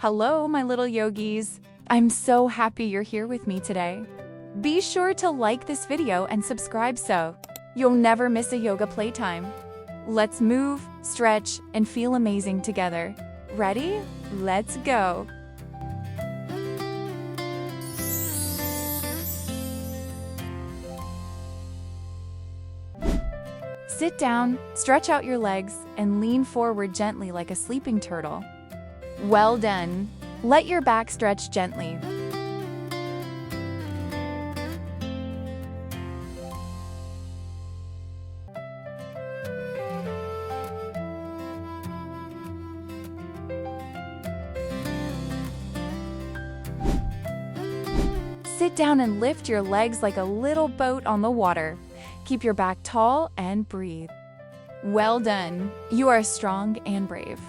Hello, my little yogis. I'm so happy you're here with me today. Be sure to like this video and subscribe so you'll never miss a yoga playtime. Let's move, stretch, and feel amazing together. Ready? Let's go. Sit down, stretch out your legs, and lean forward gently like a sleeping turtle. Well done. Let your back stretch gently. Sit down and lift your legs like a little boat on the water. Keep your back tall and breathe. Well done. You are strong and brave.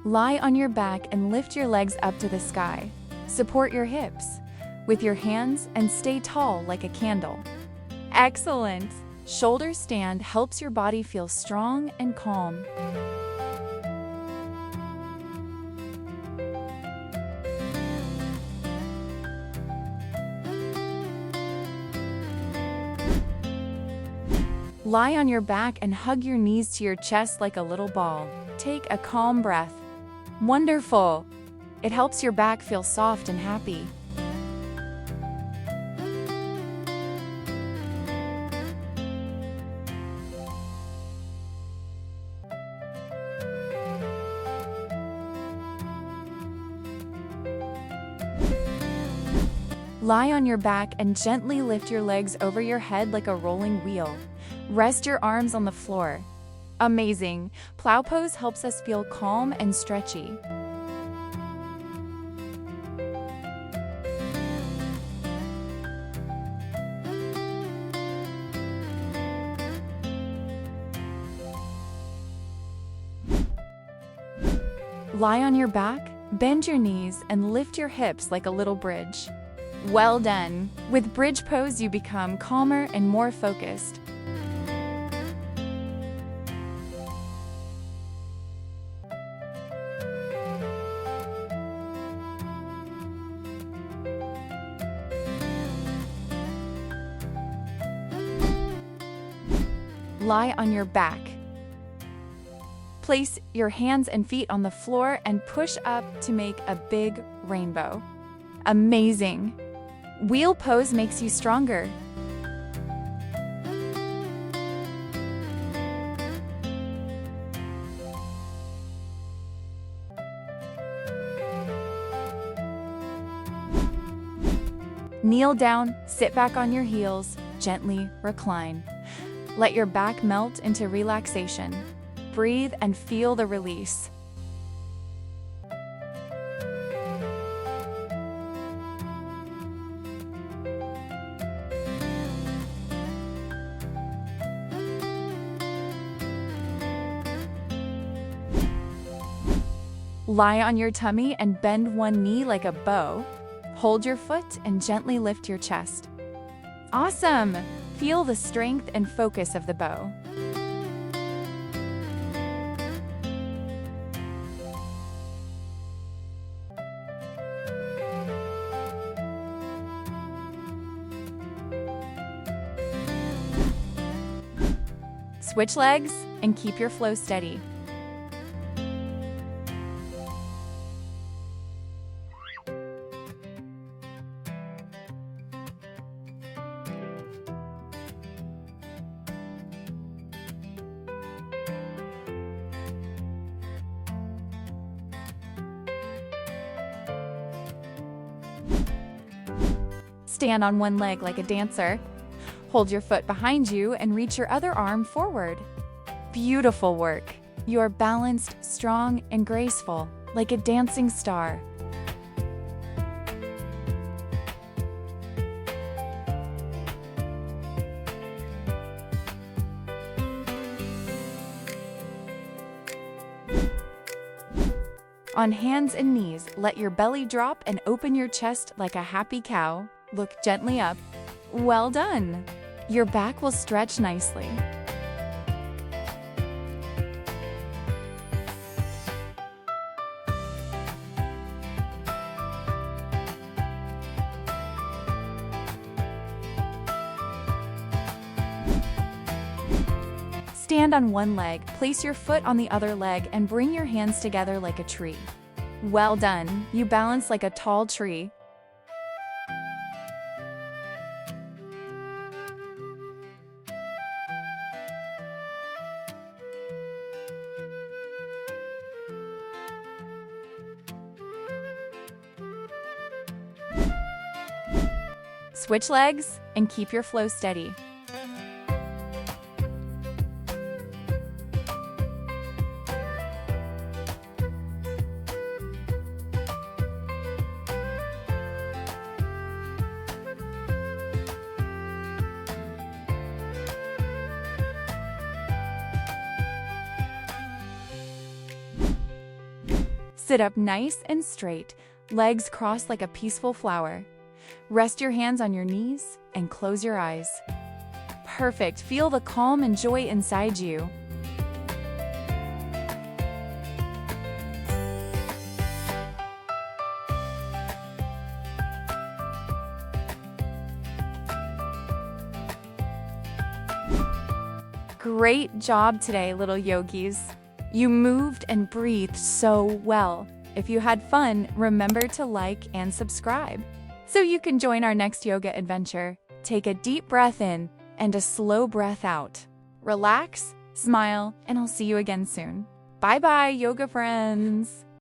Lie on your back and lift your legs up to the sky. Support your hips with your hands and stay tall like a candle. Excellent! Shoulder stand helps your body feel strong and calm. Lie on your back and hug your knees to your chest like a little ball. Take a calm breath. Wonderful! It helps your back feel soft and happy. Lie on your back and gently lift your legs over your head like a rolling wheel. Rest your arms on the floor. Amazing! Plow pose helps us feel calm and stretchy. Lie on your back, bend your knees, and lift your hips like a little bridge. Well done! With bridge pose, you become calmer and more focused. Lie on your back. Place your hands and feet on the floor and push up to make a big rainbow. Amazing! Wheel pose makes you stronger. Kneel down, sit back on your heels, gently recline. Let your back melt into relaxation. Breathe and feel the release. Lie on your tummy and bend one knee like a bow. Hold your foot and gently lift your chest. Awesome! Feel the strength and focus of the bow. Switch legs and keep your flow steady. Stand on one leg like a dancer. Hold your foot behind you and reach your other arm forward. Beautiful work. You're balanced, strong, and graceful, like a dancing star. On hands and knees, let your belly drop and open your chest like a happy cow. Look gently up. Well done! Your back will stretch nicely. Stand on one leg, place your foot on the other leg, and bring your hands together like a tree. Well done! You balance like a tall tree. Switch legs and keep your flow steady. Sit up nice and straight, legs crossed like a peaceful flower. Rest your hands on your knees and close your eyes. Perfect. Feel the calm and joy inside you. Great job today, little yogis. You moved and breathed so well. If you had fun, remember to like and subscribe so you can join our next yoga adventure. Take a deep breath in and a slow breath out. Relax, smile, and I'll see you again soon. Bye-bye, yoga friends.